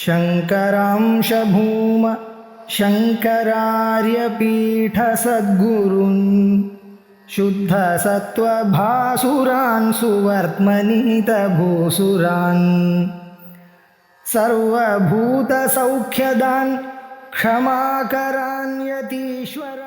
शङ्करांश भूम शङ्करार्यपीठसद्गुरून् शुद्धसत्त्वभासुरान् सुवर्त्मनीतभूसुरान् सर्वभूतसौख्यदान् क्षमाकरान् यतीश्वरान्।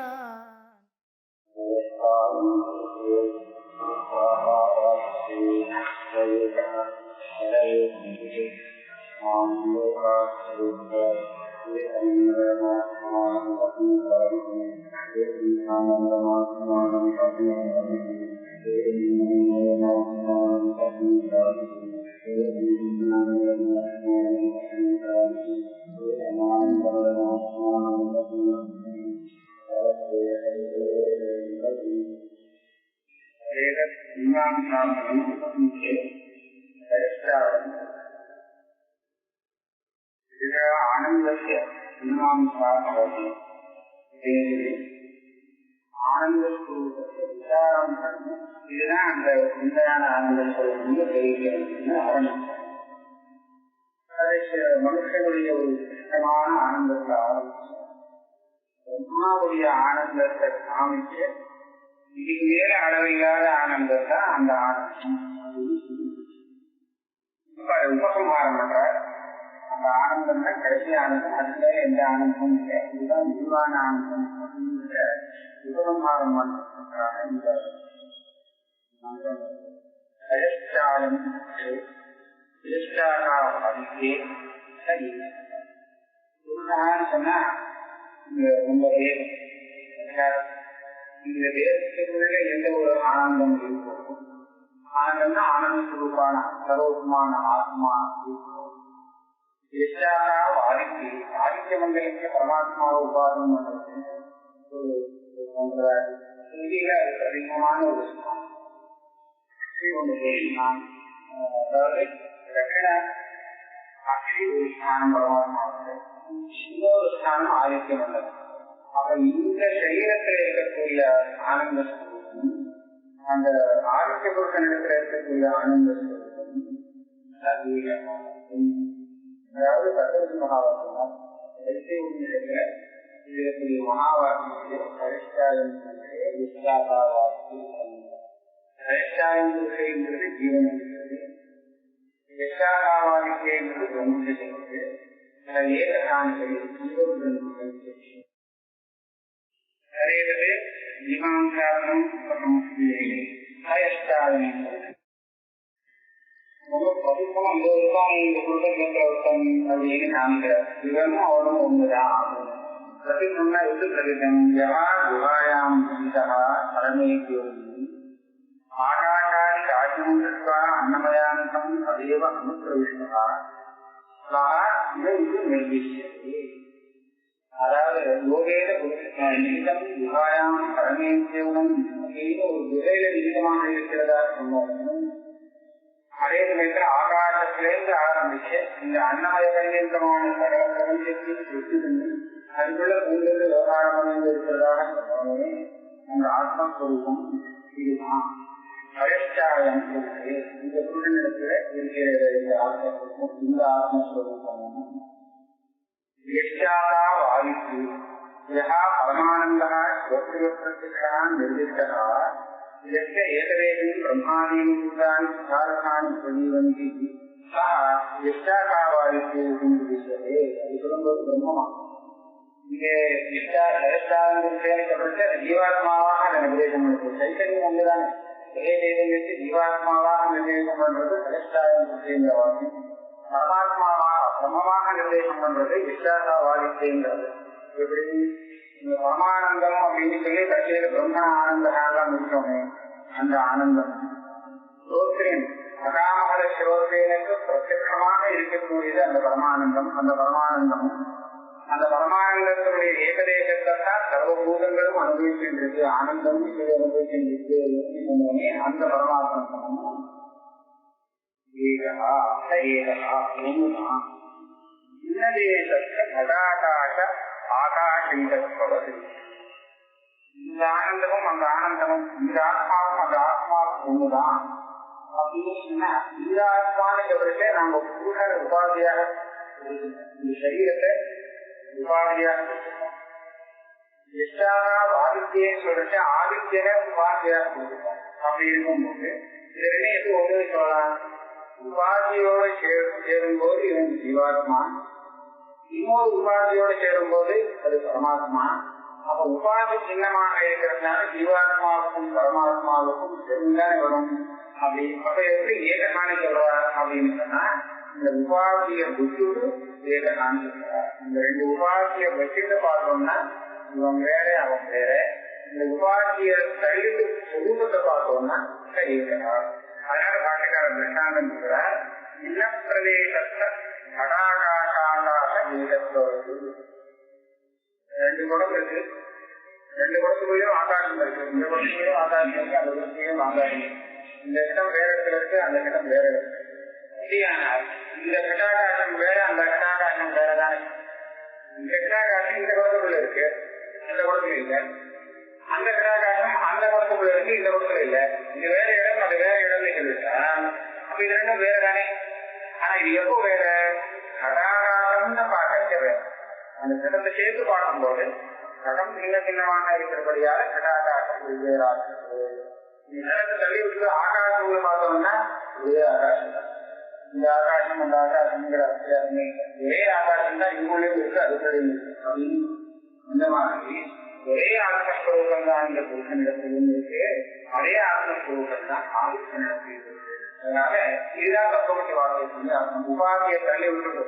आनंदस्य मीमांसा भवति। आनंदस्वरूपस्य विचारं कर्तुं இதுதான் அந்த உண்மையான ஆனந்தஸ்வரூபம்னு தெரிவிக்கிறது ஆரம்பிச்சார். மனுஷனுடைய ஒரு இஷ்டமான ஆனந்தத்தை ஆரம்பிச்சார். பிரம்மாவுடைய ஆனந்தத்தை காமிச்சு இதுக்கு மேல அளவில்லாத ஆனந்தம் தான் அந்த ஆனந்தம். உபசம்ஹாரம் பண்றார். அந்த ஆனந்தம் தான் கடைசி ஆனந்தம், அதுல எந்த ஆனந்தமும் இல்லை. இதுதான் விரிவான ஆனந்தம் அப்படிங்கிற உபசம்ஹாரம் பண்றாங்க. இந்த சொன்னா இந்த தேசத்துக்குள்ள எந்த ஒரு ஆனந்தம் இருக்கும். ஆனந்தம்னா ஆனந்த சுரூபான சர்வோத்மான ஆத்மா ஆதித்ய மண்டலத்துல பரமாத்மாவை உபாதனம் பண்றது அதிகமான ஒரு அதாவது ஒரு ஸ்தானம் பரமாத்மாவுக்கு, இன்னொரு ஸ்தானம் ஆதித்ய மண்டலம். அப்ப இந்த சரீரத்தில் இருக்கக்கூடிய ஆனந்த ஸ்வரூபம், அந்த ஆதித்ய புருஷனிடத்தில் இருக்கக்கூடிய ஆனந்த ஸ்வரூபம், அதாவது சரஸ்வதி மகாவாக்கியம் இருக்கக்கூடிய மகாவாக்கியத்திலே பரிஷ்காரம் பரிஷ்காரம் புருஷங்கிறது ஜீவன் இருக்கிறது, விசாகாவாதிக்கிறது பிரம்மத்தை செய்வது, ஏகதானிகள் நிறைய பேர் மீமாம்சாசனம் ரொம்ப பசுப்பம் அந்த ஒருத்தான் இந்த குருடங்கிற ஒருத்தன் அப்படின்னு காமிக்கிறார். இவனும் அவனும் ஒண்ணுதான். பிரதிபன்னா எது பிரதிபம் யவா குஹாயாம் பரமேஸ்வரி ஆகாஷாதி ராஜ்யம் கிருத்வா அன்னமயாந்தம் அதேவ அனுப்பிரவிஷ்டா இது நிர்திஷ்யதே. அதாவது யோகேன நிகிதம் குஹாயாம் பரமேஸ்வரம் அப்படின்னு ஒரு குகையில நிகிதமாக இருக்கிறதா சொன்னோம். அதே சமயத்துல ஆகாசத்திலிருந்து ஆரம்பிச்சு இந்த அன்னமய பரியந்தமான சகல பிரபஞ்சத்தையும் சுற்றி பண்ணி அதுக்குள்ள பூமியிலிருந்து விவகாரம் இருக்கிறதாக சொன்னோமே அந்த ஆத்மஸ்வரூபம் இதுதான். பரிஷ்காரம் இந்த புருடனிடத்துல இருக்கிற இந்த ஆத்மஸ்வரூபம், இந்த ஆத்மஸ்வரூபம் யஷ்டாதா வாதித்து யஹா பரமானந்தா ஸ்ரோத்ரியப்பிரத்யக்ஷா நிர்திஷ்டா यस्य एकदेशं ब्रह्मादीनि भूतानि सुधारकानि प्रजीवन्ति सः यष्टाकावादित्येन दृश्यते. அது சொல்லும்போது பிரம்மமா இங்கே சொல்லிட்டு ஜீவாத்மாவாக நிர்தேசம் இருக்கு. சைத்தன்யம் ஒன்றுதானே, ஒரே தேசங்களுக்கு ஜீவாத்மாவாக நிர்தேசம் பண்றது கலஷ்டாயம் அப்படிங்கிற வாக்கியம். பரமாத்மாவாக பிரம்மமாக நிர்தேசம் பண்றது யஷ்டாகாவாதித்யங்கிறது. எப்படி இந்த பரமானந்தம் அப்படின்னு சொல்லி கட்சியில பிரம்ம ஆனந்தம் இருக்கோமே, அந்த ஆனந்தம் ஸ்ரோத்ரேன் அகாமகல ஸ்ரோத்ரேனுக்கு பிரத்யட்சமாக இருக்கக்கூடியது அந்த பரமானந்தம். அந்த பரமானந்தத்தினுடைய ஏகதேசத்தை தான் சர்வபூதங்களும் அனுபவிக்கின்றது. ஆனந்தம் அனுபவிக்கின்றது அந்த பரமாத்மம் ஏகா ஒண்ணுதான். இன்னதேசத்த கடாகாச ஆகாசீதப்பவது இந்த ஆனந்தமும் அந்த ஆனந்தமும் இந்த ஆத்மாவும் அந்த ஆத்மாவும் ஒண்ணுதான் அப்படின்னு சொன்னா இந்த ஆத்மான்னு சொல்றதே நாங்க புருஷ உபாதியாக இந்த சரீரத்தை உபாதியா கொடுத்துருக்கோம். எஷ்டானா ஆதித்யன்னு சொல்லிட்டு ஆதித்யனை உபாதியா கொடுத்துருக்கோம். அப்படி இருக்கும்போது இதனே எப்படி ஒன்று சொல்லலாம், உபாதியோட சேரும்போது இவன் ஜீவாத்மா, இன்னொரு உபாதியோட சேரும்போது அது பரமாத்மா. அப்ப உபாதி சின்னமாக இருக்கிறதுனால ஜீவாத்மாவுக்கும் பரமாத்மாவுக்கும் சேர்ந்துதானே வரும். அப்படி அப்ப எப்படி ஏககானி சொல்றார் அப்படின்னு சொன்னா, இந்த உபாதிய புத்தியோடு ஏககானி சொல்றார். இந்த ரெண்டு உபாதிய வச்சுட்டு பார்த்தோம்னா இவன் வேற அவன் வேற. இந்த உபாதிய தள்ளிட்டு சொரூபத்தை பார்த்தோம்னா ஏககார். அதனால பாட்டுக்காரர் திருஷ்டாந்தம் சொல்றார், இன்ன பிரதேசத்தை கடாகாசாண்டாக ஏகத்தோடு. ரெண்டு குடம் இருக்கு, ரெண்டு குடத்துக்குள்ளேயும் ஆகாசம் இருக்கு, இந்த குடத்துக்குள்ளேயும் ஆகாசம் இருக்கு, அந்த குடத்துலையும் ஆகாசம் இருக்கு. இந்த இடம் வேற இடத்துல இருக்கு, அந்த இடம் வேற இருக்கு. அப்படியானால் இந்த கட்டாகாசம் வேற, அந்த கட்டாகாசம் வேறதானே. இந்த கட்டாகாசம் இந்த குடத்துக்குள்ள இருக்கு, அந்த குடத்துல இல்லை. அந்த கட்டாகாசம் அந்த குடத்துக்குள்ள இருக்கு, இந்த குடத்துல இல்லை. இது வேற இடம், அது வேற இடம்னு சொல்லிட்டா அப்ப இது ரெண்டும் வேறதானே. ஆனா இது எப்போ வேற, கடாகாசம்னு பார்க்க வேற. அந்த கடத்தை சேர்த்து பார்க்கும்போது கடம் சின்ன சின்னமாக இருக்கிறபடியால கடாகாசம் வேறாக. நிலத்தை தள்ளி விட்டு ஆகாசம்னு பார்த்தோம்னா ஒரே ஆகாசம் தான். இந்த ஆகாசம் அந்த ஆகாசம்ங்கிற வித்தியாசமே ஒரே ஆகாசம் தான் இங்குள்ளே இருக்கு, அதுக்கடி இருக்கு. அப்படின்னு இந்த மாதிரி ஒரே ஆத்மஸ்வரூபம் தான் இந்த புருஷனிடத்திலும் இருக்கு, அதே ஆத்மஸ்வரூபம் தான் ஆதித்தனிடத்தில் இருக்கு. அதனால இதுதான் தத்துவத்தை வார்த்தை சொல்லி உபாதியை தள்ளி விட்டு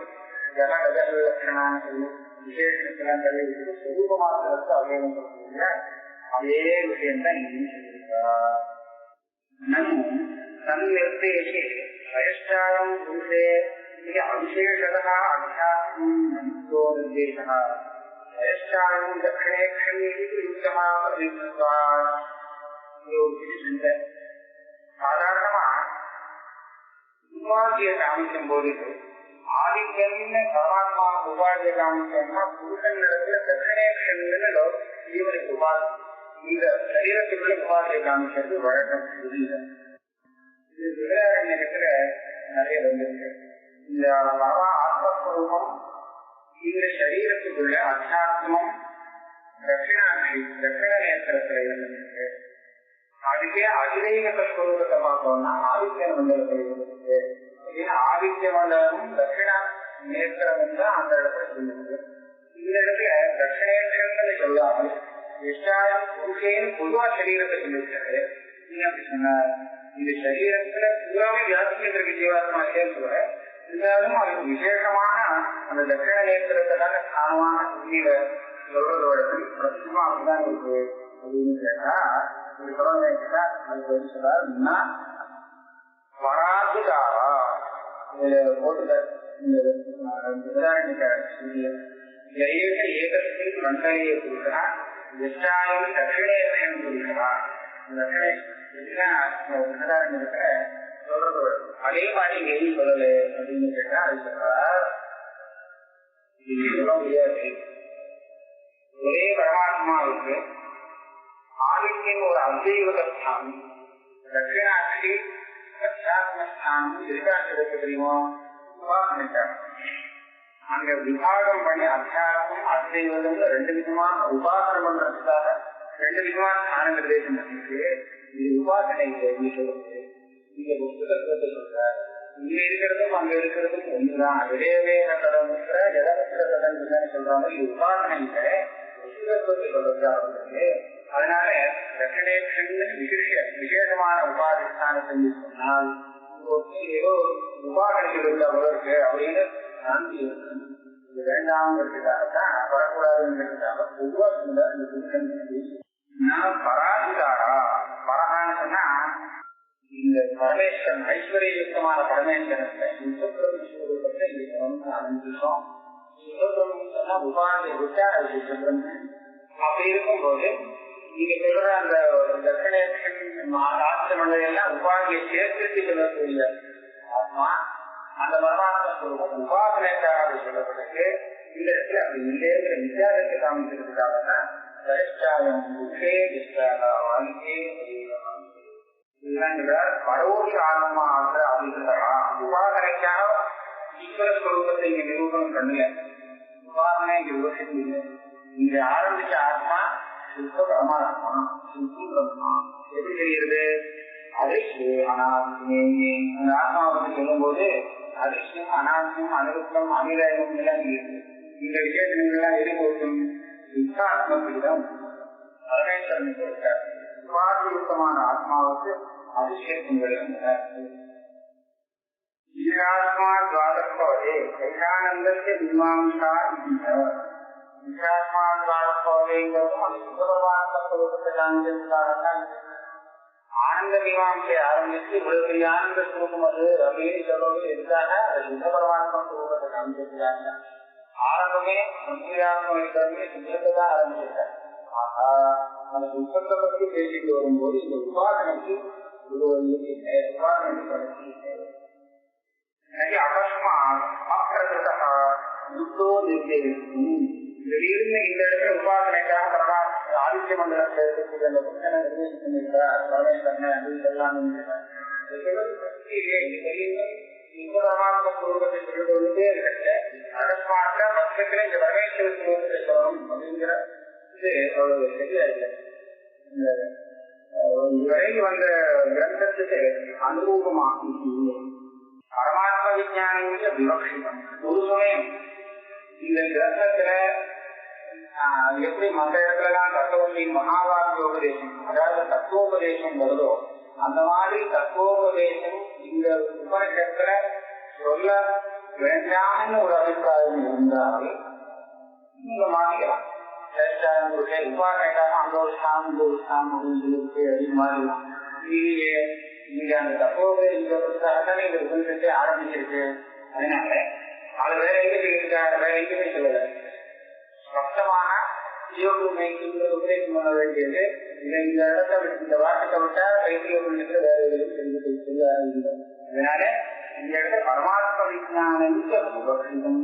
இதெல்லாம் கதல் லட்சணான்னு சொல்லி விசேஷத்துக்கெல்லாம் தள்ளி விட்டு சொரூபமானதற்கு அபேதம் சொல்லக்கூடிய அதே விஷயம் தான் இங்கேயும் சொல்லியிருக்கார். தன்னிர்தேசே வயஸ்டாரம் புருஷே அவிசேஷதா அத்தியாத்மம் மனசோ நிர்தேசா வயஸ்டாரம் தட்சிணே யுக்தமா பிரதிஷ்டான். சாதாரணமா உபாதியை காமிக்கும் போது ஆதித்யன்னு பரமாத்மா உபாதியை காமிச்சோம்னா புருஷன் இடத்துல தட்சிணேஷன்னு ஜீவனுக்கு உபாதி, இந்த சரீரத்துக்குள்ள உபாதியை காமிக்கிறது வழக்கம். இது விவகாரத்துல நிறைய வந்திருக்கு. இந்த ஆத்மஸ்வரூபம் இந்த சரீரத்துக்குள்ள அத்தியாத்மம் தட்சிணாட்சி தட்சிண நேத்திரத்துல இருந்திருக்கு. அதுக்கே அதிதெய்வ ஸ்வரூபத்தை பார்த்தோம்னா ஆதித்ய மண்டலத்தில் இருந்திருக்கு. ஆதித்ய மண்டலமும் தட்சிணா நேத்திரமும் தான் அந்த இடத்துல சொல்லிருக்கு. இந்த இடத்துல தட்சிணேந்திரன்னு சொல்லாமல் எஷ்டாயம் புருஷேன்னு பொதுவா சரீரத்தை சொல்லியிருக்காரு. நீங்க அப்படி சொன்னார், இந்த சரீரத்துல பூராமே வியாபிக்கின்ற ஜீவாத்மா சேர்த்துவ இருந்தாலும் அதுக்கு விசேஷமான அந்த தட்சிண நேத்திரத்தினால ஸ்தானமான புள்ளியில சொல்றதோட பிரச்சனமா அப்படிதான் இருக்கு அப்படின்னு கேட்டா இது சொல்றா அதுக்கு வந்து சொல்றாருன்னா பராதுகாரா போட்டு ஏகத்தின் மண்டலையை கொடுக்கிறா எஷ்டாயும் தட்சிணேந்திரன் கொடுக்கிறா. சொல்றது அதே மாதிரி எதுவும் சொல்லல அப்படின்னு கேட்டா அது சொல்றார், இது சொல்ல முடியாது. ஒரே பரமாத்மாவுக்கு ஆதித்யன் ஒரு அத்வைவதஸ்தானம், தட்சிணாட்சி அத்தியாத்மஸ்தானம் இருக்காட்சி இருக்கு தெரியுமோ உபாசனிட்டாங்க. அங்க விபாகம் பண்ணி அத்தியாத்மம் அத்வைவதம் ரெண்டு விதமா உபாசனம் பண்றதுக்காக ரெண்டு விதமான ஸ்தான நிர்தேசம் இருக்கு. இது உபாசனை சொல்லுது. இங்க புத்தகத்தை சொல்ற இங்க இருக்கிறதும் அங்க இருக்கிறதும் ஒண்ணுதான். விடயவே கடனுங்கிற ஜடத்துல கடன் சொல்றாங்க. இது உபாசனை இல்லை, புத்தகத்தை சொல்றது. அதனால விசேஷமான உபாதி ஸ்தானத்தை சொன்னால் ஏதோ உபாசனைகள் இருக்க அவருக்கு அப்படின்னு சாந்தி இருக்கு. இது வேண்டாம்ங்கிறதுக்காகத்தான் வரக்கூடாதுங்கிறதுக்காக பொதுவாக பராதிகாரா பரகான்னு சொன்னா இந்த பரமேஸ்வரன் ஐஸ்வர்யயுக்தமான பரமேஸ்வரத்தை சுத்தப்பிரமேஸ்வரத்தை ஆரம்பிச்சோம். சுத்தப்பிரமம் சொன்னா உபாதியை விட்டா அது சுத்தப்பிரமன். அப்படி இருக்கும்போது நீங்க சொல்ற அந்த தட்சிணேஷன் ஆட்சி மண்டலம் உபாதியை சேர்த்து சொல்லக்கூடிய ஆத்மா அந்த பரமாத்மா உபாசனைக்காக அப்படி சொல்லப்பட்டது. இந்த இடத்துல அப்படி இல்லைங்கிற வித்தியாசத்தை காமிக்கிறதுக்காக தான் பரோட்ச ஆத்மா அப்படின்றா உபாசனைக்காக ஈஸ்வர ஸ்வரூபத்தை இங்க நிரூபணம் பண்ணல, உபாசனை இங்க யோசிக்கல. இங்க ஆரம்பிச்ச ஆத்மா சுத்த பரமாத்மா, சுத்தம் பிரம்மா. எப்படி தெரியுது? அதிர்ஷ்டம் அனாத்மே. அந்த ஆத்மாவை பற்றி சொல்லும் போது அதிர்ஷ்டம் அனாத்மம் அனிருத்தம் அனிலயம் எல்லாம் இருக்கு. இந்த விஷயத்திலாம் எது போகும்? சுத்தாத்மத்திடம் பரமேஸ்வரன் கொடுத்தார். உபாதியுக்தமான ஆத்மாவுக்கு அதிர்ஷ்டங்களும் ஈராத்மா துவாதப்போதே கையானந்தத்தை மீமாம்சா ஈராத்மா துவாதப்போதேங்கிறதும் அது சுத்தபவாசத்தை காண்பித்தால்தான் ஆனந்த மீமாம்சை ஆரம்பித்து இவ்வளவு பெரிய ஆனந்த ஸ்வரூபம் அது அப்படின்னு சொல்றது எதுக்காக? அது சுத்த பரமாத்மா ஸ்வரூபத்தை காண்பிக்கிறாங்க. ஆரம்பமே முக்கியாத்மே சுத்தத்தான் ஆரம்பிச்சிருக்காங்க. ஆகா, அந்த சுத்தத்தை பற்றி பேசிட்டு வரும்போது இந்த உபாசனைக்கு உபாசனைக்கு படுத்தி அகஸ்மா அப்பிரகிருதா யுத்தோ நிர்தேசம். திடீர்னு இந்த இடத்துல உபாசனைக்காக பரமா ஆதித்ய மண்டலத்தை இருக்கக்கூடிய அந்த புத்தனை நிர்தேசம் பண்ணிருக்கார். பரமேஸ்வரன் அப்படின்னு சொல்லாம பரமாத்மா ஸ்வரூபத்தை சொல்லிக்கொண்டே இருக்க அகஸ்மாக்க பட்சத்துல இந்த பரமேஸ்வர ஸ்வரூபத்தை சொல்லணும் அப்படிங்கிற அவ்வளவு சரியா இல்லை. இதுவரையில் வந்த கிரந்தத்துக்கு அனுரூபமாக பரமாத்ம விஞ்ஞானிய விவக்ஷிதம். ஒரு சமயம் இந்த கிரந்தத்துல எப்படி மற்ற இடத்துலதான் தத்துவத்தின் மகாவாக்கிய உபதேசம், அதாவது தத்துவோபதேசம் வருதோ அந்த மாதிரி தத்துவோபதேசம் இந்த உபநிஷத்துல சொல்ல வேண்டாம்னு ஒரு அபிப்பிராயம் இருந்தால் நீங்க மாற்றிக்கலாம். உபாசனைக்காக அந்த ஒரு ஸ்தானம் இந்த ஒரு ஸ்தானம் அப்படின்னு சொல்லிட்டு அப்படின்னு மாறிடலாம். நீங்க அந்த தத்துவத்தை இந்த உபநிஷத்தை ஆரம்பிச்சிருக்கு. அதனால அது வேற எங்க சொல்லியிருக்காரு, வேற எங்கேயுமே சொல்லல. ஸ்பஷ்டமான உபதேசம் பண்ண வேண்டியது இதை இந்த இடத்த இந்த வாக்கத்தை விட்டா கைத்திய உபநிஷத்துல வேற எதுவும் சொல்ல ஆரம்பிக்கல. அதனால இந்த இடத்துல பரமாத்ம விஞ்ஞானத்துக்கு விவக்ஷிதம்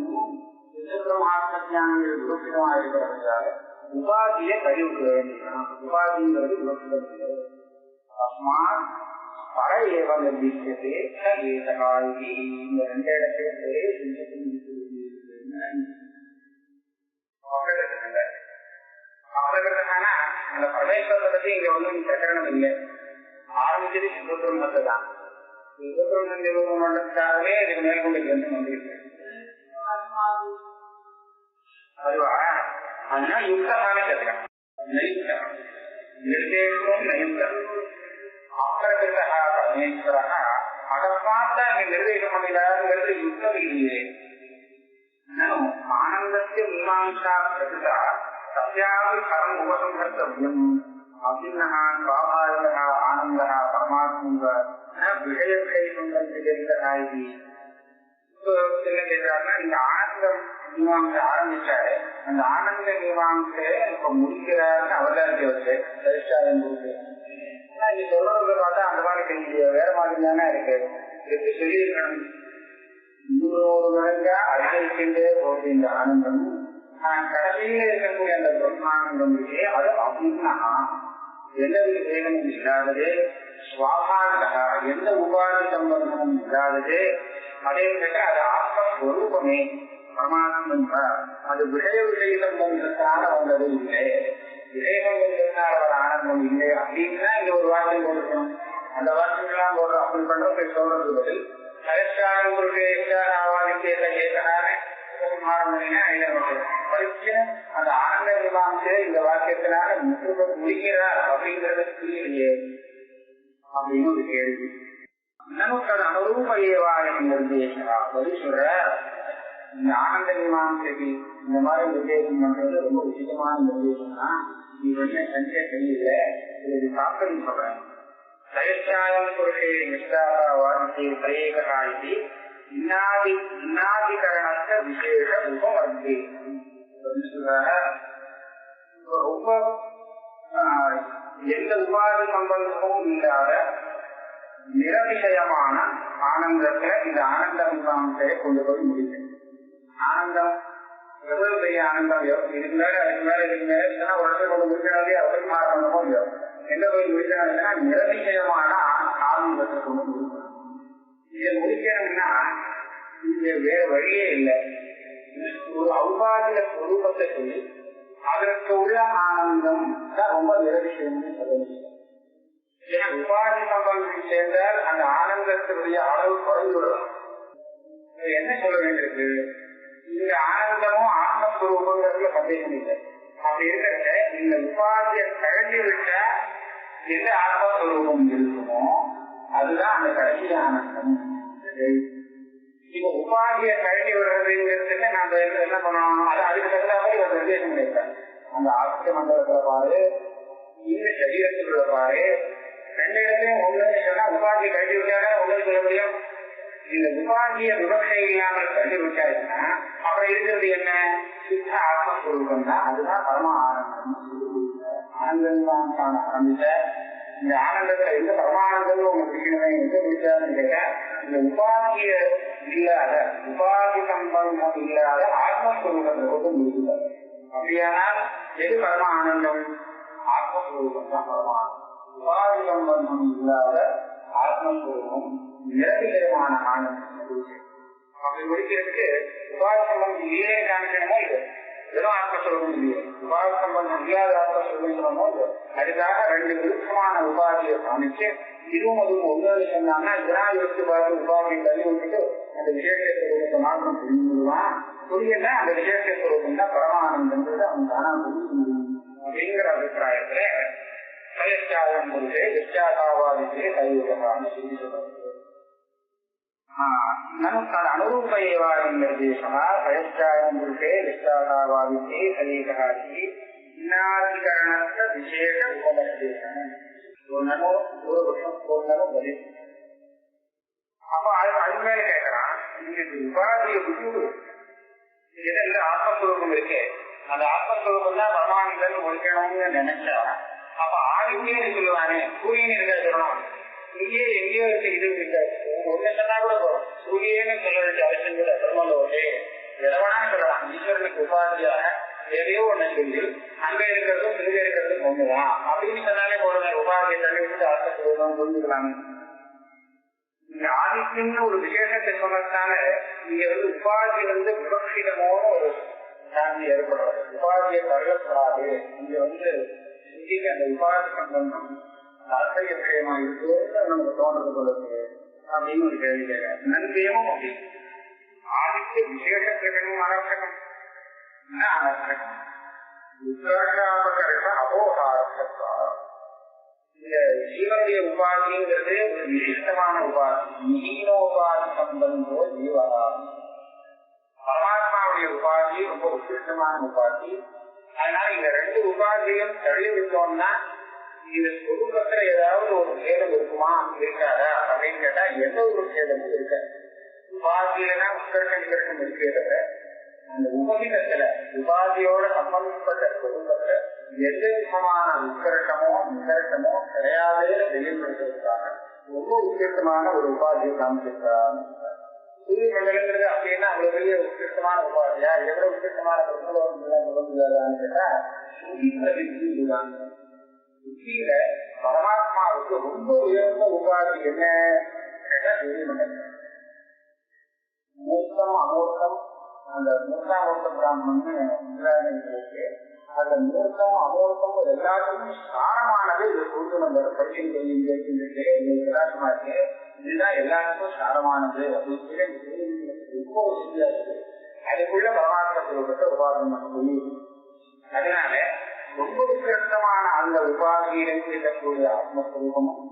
பிரமாத்ம ஜானங்கள் விவக்ஷிதமாக இருக்கிறதுனால உபாதியை கழிவுக்க வேண்டியதான். உபாதிங்கிறது விவக்ஷிதம் இல்லை. அஸ்மாத் பர ஏவ நிர்திஷ்யதே ஏதகாயி. இந்த ரெண்டு இடத்திலே அப்பிரகிருதனா அந்த பரமேஸ்வரத்தை பத்தி இங்க ஒன்றும் பிரகரணம் இல்லை. ஆரம்பிச்சது சுத்தபிரம்மத்தை தான். சுத்தபிரம்ம நிரூபம் பண்றதுக்காகவே இதுக்கு மேற்கொண்டு கிரந்தம் வந்திருக்கு. அதுவா அதனால யுக்தமான சத்திரம் நயுக்தம் நிர்தேசம் நயுக்தம். அப்பிரகிருதா பரமேஸ்வரா அகஸ்மாத் தான் இங்க நிர்தேசம் பண்ணிடாதுங்கிறது யுக்தம் இல்லையே. ஆனந்தத்தை மீமாம்சா பிரகிருதா சத்யாவி கரம் உபசம்ஹர்த்தவ்யம் அபிநா ஸ்வாபாவிகா ஆனந்தா பரமாத்ம விஷயத்தை இந்த ஆனந்தம் மீமாம்சை ஆரம்பிச்சாரு. அந்த ஆனந்த மீமாம்சை இப்ப முடிக்கிறாருன்னு அவதாரிக்க வச்சு சரிஷ்டாரம் கொடுத்து இங்க சொல்றவங்க பார்த்தா அந்த மாதிரி தெரியுது, வேற மாதிரி தானே இருக்கு. எப்படி சொல்லியிருக்கணும்? 100 மடங்கா அதிகரிக்கின்றே போகுது இந்த ஆனந்தம். கடைசியில இருக்கக்கூடிய அந்த பிரம்மானந்தம் அது அப்படின்னா எந்த விதமும் இல்லாதது, சுவாபாவிகா எந்த உபாதி சம்பந்தமும் இல்லாதது. அதே போல அது ஆத்மஸ்வரூபமே பரமாத்மன். அது விஷய சம்பந்தத்தால வந்தது இல்லை, விஷய சம்பந்தத்தினால வர ஆனந்தம் இல்லை அப்படின்னா இங்க ஒரு வாக்கியம் போட்டுக்கணும். அந்த வாக்கியங்கள்லாம் போடுறோம். அப்படி பண்றது சொல்றது பதில் அந்த ஆனந்த மீமாம்சை இந்த வாக்கியத்தினால முடிக்கிறார் அப்படிங்கறது புரியலையே அப்படின்னு ஒரு கேள்வி. நமக்கு அது அனுரூபையவாக நிர்தேசா பதில் சொல்ற. இந்த ஆனந்த மீமாம்சைக்கு இந்த மாதிரி நிர்தேசம் பண்றது ரொம்ப உச்சிதமான நிர்தேசம் தான். இது வந்து சஞ்சய தெரியல, இது சாப்பிட்டு சொல்றேன். சயச்சாயம் புருஷே நிஷ்டாவாதித்தே பிரேகா இது இன்னாதிகரணத்த விசேஷ உபமர்த்தே. ரொம்ப எந்த உபாதி சம்பந்தமும் இல்லாத நிரதிசயமான ஆனந்தத்தை இந்த ஆனந்த மீமாம்சையை கொண்டு போய் முடியும். ஆனந்தம் எவ்வளவு பெரிய ஆனந்தம், இதுக்கு மேல அதுக்கு மேல இதுக்கு மேல இதெல்லாம் உடனே கொண்டு முடிக்கிறாலே அவருக்கு மாறணுமோ இல்லையோ. எந்த போய் முடிக்கிறாங்கன்னா நிரதிசயமான ஆனந்தத்தை கொண்டு முடிக்கணும். இதை முடிக்கணும்னா இது வேற வழியே இல்லை. ஒரு ஔபாதிக ஸ்வரூபத்தை சொல்லி அதற்கு உள்ள ஆனந்தம் தான் ரொம்ப நிரதிசயம்னு சொல்லுங்க. ஏன்னா உபாதி சம்பந்தம் சேர்ந்தால் அந்த ஆனந்தத்தினுடைய அளவு குறைந்து விடலாம். என்ன சொல்ல வேண்டியிருக்கு, இந்த ஆனந்தமும் ஆத்மஸ்வரூபங்கிறதுல சந்தேகம் இல்லை. அப்படி இருக்கிறத இந்த உபாதியை கழட்டி விட்டா எந்த ஆத்மஸ்வரூபம் இருக்குமோ அதுதான் அந்த கடைசி ஆனந்தம். இப்ப உபாதியை கழட்டி விடுறதுங்கிறதுக்கு நாம என்ன பண்ணோம், அது அதுக்கு தகுந்த ஒரு சந்தேகம் கிடையாது. அந்த ஆத்ம மண்டலத்துல பாரு, இந்த சரீரத்துக்குள்ள பாரு, ரெண்டு இடத்தையும் ஒண்ணு சொன்னா உபாதியை கழட்டி விட்டாலே ஒண்ணு சொல்ல முடியும். இந்த உபாதிய விவசாய இல்லாமல் கழட்டி விட்டாருன்னா அப்புறம் இருக்கிறது என்ன, சுத்த ஆத்மஸ்வரூபம் தான். அதுதான் பரம ஆனந்தம். ஆனந்தம் தான் ஆரம்பிச்ச இந்த ஆனந்தத்துல எந்த பரமானந்தம் உங்களுக்கு பிடிக்கணுமே எங்க பிடிச்சாருன்னு கேட்டா, இந்த உபாதிய இல்லாத உபாதி சம்பந்தம் இல்லாத ஆத்மஸ்வரூபத்தை கொண்டு முடிக்கிறார். அப்படியானால் எது பரம ஆனந்தம்? ஆத்மஸ்வரூபம் தான் பரமானந்தம். உபாதி சம்பந்தம் இல்லாத ஆத்மஸ்வரூபம் நிரதிகரமான ஆனந்தம். அப்படி முடிக்கிறதுக்கு உபாதி சம்பந்தம் இல்லையே காமிக்கணுமோ இல்லை, வெறும் ஆத்மஸ்வரூபம் இல்லையே, உபாதி சம்பந்தம் இல்லாத ஆத்மஸ்வரூபமோ இல்லை. அதுக்காக ரெண்டு விருப்பமான உபாதியை காமிச்சு இதுவும் அதுவும் ஒன்று சொன்னாங்கன்னா இதெல்லாம் யோசிச்சு பார்த்து உபாதியை தள்ளி விட்டுட்டு அந்த விசேஷ ஸ்வரூபத்தை மாத்திரம் புரிஞ்சுடுவான். புரியல அந்த விசேஷ ஸ்வரூபம் தான் பரமானந்தம்ன்றது அவன் தானா புரிஞ்சு அப்படிங்கிற அபிப்பிராயத்துல பயச்சாயம் பொழுது வித்தியாசாவாதிகளே கைவிடலாம்னு சொல்லி சொல்றது. நமக்கான அனுரூபயவாதி நிர்தேசமா பயச்சாயம் பொழுதே வித்தியாசாவாதிகளே கைவிடாதி இன்னாதிகரணத்த விசேஷ உபநிர்தேசம். ஒரு வருஷம் போனாலும் பதில். அப்ப அது மேல கேட்கறான், இன்னைக்கு உபாதியை விட்டு எதில் ஆத்மஸ்வரூபம் இருக்கு, அந்த ஆத்மஸ்வரூபம் தான் பரமானந்தன் ஒழிக்கணும்னு நினைச்சா அப்ப ஆதித்யன்னு சொல்லுவானே, சூரியன் இருக்கா சொல்லணும். இங்கே எங்கேயோ இருக்கு, இது இருக்காது. ஒண்ணு சொன்னா கூட போறோம், சூரியன்னு சொல்ல வேண்டிய அவசியம் கூட பெருமாளோடே எதவானு சொல்லலாம். ஈஸ்வரனுக்கு உபாதியாக எதையோ ஒண்ணு சொல்லி அங்க இருக்கிறதும் இங்க இருக்கிறதும் ஒண்ணுதான் அப்படின்னு சொன்னாலே போடுங்க. உபாதியை தள்ளி விட்டு ஆத்மஸ்வரூபம் புரிஞ்சுக்கலாமே. இங்க ஆதித்யன்னு ஒரு விசேஷத்தை சொன்னதுனால இங்க உபாதி விவக்ஷிதமோன்னு ஒரு சாந்தி ஏற்படுறது. உபாதியை தள்ளப்படாது. இங்க சிந்திக்க அந்த உபாதி சம்பந்தம் அர்த்தய விஷயமா இருக்குன்னு நமக்கு தோன்றது போல அப்படின்னு ஒரு கேள்வி கேட்க. நன்றியமும் அப்படி ஆதித்ய விசேஷத்திற்கும் அனர்த்தகம் அனர்த்தகம் உத்ராட்சாபகர்ஷ அபோகாரத்தா. இந்த ஜீவனுடைய உபாதிங்கிறது ஒரு விசிஷ்டமான உபாதி. நீனோபாதி சம்பந்தோ ஜீவராதி. பரமாத்மாவுடைய உபாதி ரொம்ப விசிஷ்டமான உபாதி. அதனால இந்த ரெண்டு உபாதியும் தள்ளி விட்டோம்னா இந்த சொரூபத்துல ஏதாவது ஒரு சேதம் இருக்குமா இருக்காதா அப்படின்னு கேட்டா எந்த ஒரு சேதமும் இருக்காது. உபாதியிலனா உட்கர்ஷம் நிகழ்ச்சி இருக்கிறத அந்த உபகிதத்துல உபாதியோட சம்பந்தப்பட்ட சொரூபத்தை எந்த விதமான உட்கர்ஷமோ நிகழ்ச்சமோ கிடையாதுன்னு வெளிப்படுத்துவதற்காக ரொம்ப உத்கிருஷ்டமான ஒரு உபாதியை காமிச்சிருக்காங்க. சூரிய மண்டலங்கிறது அப்படின்னா அவ்வளவு பெரிய உத்கிருஷ்டமான உபாதியா, எவ்வளவு உத்கிருஷ்டமான பிரபலம்னு கேட்டா சுத்தி பிரவித்தி இதுதாங்க. சுத்தியில பரமாத்மாவுக்கு ரொம்ப உயர்ந்த உபாதி என்ன கேட்டா சூரிய மண்டலம். மூர்த்தம் அமூர்த்தம், அந்த மூர்த்தாமூர்த்த பிராமணன் இருக்கு. அந்த மூர்த்தம் அமூர்த்தம் எல்லாத்துக்கும் சாரமானது இது சூரிய மண்டலம். பிரகாசமா இருக்கு, இதுதான் எல்லாத்துக்கும் சாரமானது அப்படின்னு ரொம்ப உறுதியா இருக்கு. அதுக்குள்ள பரமாத்ம ஸ்வரூபத்தை உபாதம் பண்ண முடியும். அதனால ரொம்ப விசிஷ்டமான அந்த உபாதியிலிருந்து இருக்கக்கூடிய ஆத்மஸ்வரூபமும்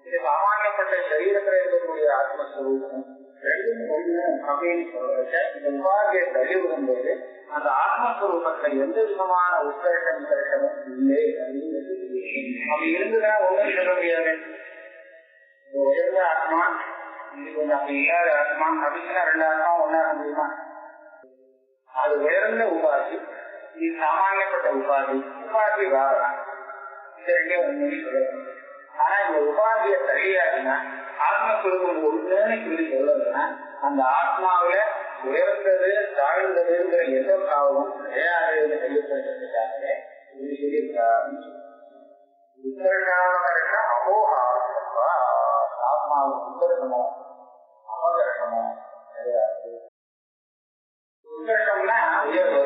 இது சாமானியப்பட்ட சரீரத்தில் இருக்கக்கூடிய ஆத்மஸ்வரூபமும் ரெண்டும் ஒன்றும் அப்படின்னு சொல்றத இந்த உபாதியை தள்ளிவிடும் போது அந்த ஆத்மஸ்வரூபத்தை எந்த விதமான உத்கர்ஷம் நிகழ்ச்சமும் இல்லை அப்படின்னு அப்படி இருந்துதான் ஒன்றும் சொல்ல முடியாது. உயர்ந்த ஆத்மா இது கொஞ்சம் அப்படி இல்லாத ஆத்மா அப்படின்னா ரெண்டு ஆத்மா ஒன்னாக முடியுமா? அது உயர்ந்த உபாதி, இது சாமானியப்பட்ட உபாதி. உபாதி வாழலாம், இது ரெண்டே ஒண்ணு சொல்லணும். ஆனா இந்த உபாதியை சரியாதுன்னா ஆத்மஸ்வரூபம் ஒண்ணுன்னு சொல்லி சொல்றதுன்னா அந்த ஆத்மாவில உயர்ந்தது தாழ்ந்ததுங்கிற எந்த காவலும் கிடையாது செய்யப்படுறதுக்காக இது சொல்லியிருக்காருன்னு சொல்லுங்க. அபோகா ஆத்மாவுக்கு உத்தரமோ அபகரணமோ உத்கர்ஷம்னா உயர்வு,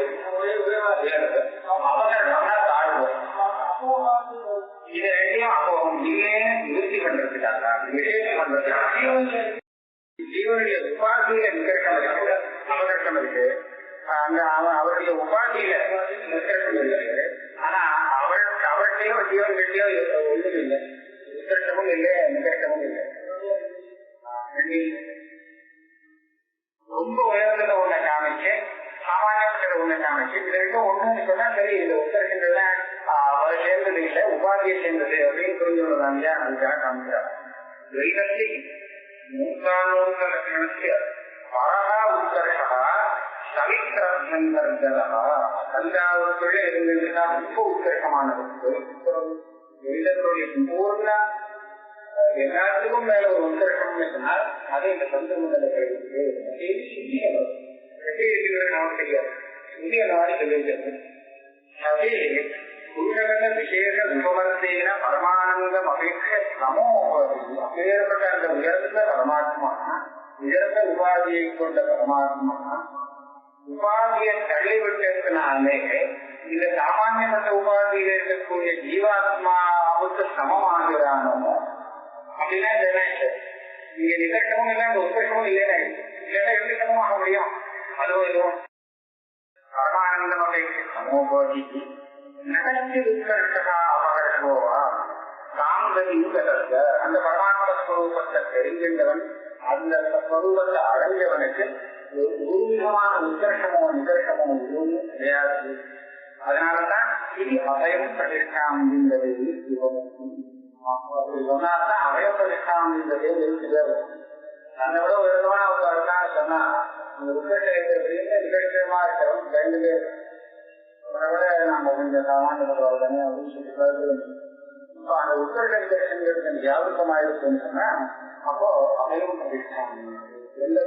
அவசரம்னா தாழ்வு. இது ரெண்டையும் அப்போ இல்லைன்னு நிவர்த்தி பண்றதுக்காக, விசேஷம் பண்றதுக்காக ஜீவனுடைய உபாதியில நிகழ்ச்சி இருக்கு, அவகர்ஷம் இருக்கு. அந்த அவருடைய உபாதியில நிகழ்ச்சி இருக்கு. ஆனா அவர்கிட்டயோ ஜீவன்கிட்டயோ ஒன்றும் இல்லை, உத்கர்ஷமும் இல்லை, நிகழ்ச்சமும் இல்லை. ரொம்ப உயர்ந்தத ஒண்ணை காமிச்சு, சாமானியப்பட்ட ஒண்ணை காமிச்சு, இது ரெண்டும் ஒண்ணுன்னு சொன்னா சரி, இந்த உத்தரகின்றத அவரை சேர்ந்தது இல்லை, உபாதியை சேர்ந்தது அப்படின்னு புரிஞ்சு கொள்ளலாம். அதுக்காக காமிக்கிறார். வெயிலி மூன்றானோத்த லட்சணத்திய பரகா உத்தர்ஷா சவித்ரா தஞ்சாவூருக்குள்ள இருந்ததுன்னா ரொம்ப உத்தர்ஷமான வெயிலத்துடைய பூர்ண எல்லாத்துக்கும் மேல ஒரு உத்தரகம்னு சொன்னால் அதை இந்த சந்திரமண்டலத்தை எப்படி இருக்கிறது நமக்கு தெரியாது. இந்திய நாடு தெரிவிக்கிறது அதே புருஷகத விசேஷ விபவர்த்தேன பரமானந்தம் அபேட்ச நமோ அப்பேற்பட்ட அந்த உயர்ந்த பரமாத்மா, உயர்ந்த உபாதியை கொண்ட பரமாத்மா உபாதியை தள்ளிவிட்டதுனாலே இந்த சாமானியப்பட்ட உபாதியில் இருக்கக்கூடிய ஜீவாத்மாவுக்கு சமமாகிறானோ அப்படின்னா இங்க நிகழ்ச்சமும் இல்லை, அந்த உத்கர்ஷமும் இல்லைன்னா இல்லைன்னா எப்படி சமமாக முடியும்? அதுவும் இதுவும் பரமானந்தம் அபேட்ச சமோபோதி நகர்ச்சி உத்கர்ஷா அபகர்ஷோவா சாங்கதிங்க அந்த பரமாத்ம ஸ்வரூபத்தை தெரிகின்றவன், அந்த ஸ்வரூபத்தை அடைஞ்சவனுக்கு ஒரு விதமான உத்கர்ஷமோ நிகழ்ச்சமோ எதுவும் கிடையாது. அதனாலதான் இது அபயம் பிரதிஷ்டாம்பது சொன்னால்தான் அபயம் பிரதிஷ்டாம்பதே இருக்கிறது. அந்த விட ஒரு விதமான அவங்க அதுதான் சொன்னா அந்த உத்கர்ஷ நிகழ்ச்சியமா இருக்கிறவன் ரெண்டு பேர் நாம கொஞ்சம் சாமானியப்படுவாங்க அப்படின்னு சொல்லி இப்ப அந்த உத்கர்ஷ நிகழ்ச்சிங்கிறது வியாபகமாயிருக்குன்னு சொன்னா அப்போ அபயம் பிரதிஷ்டாம்பது எந்த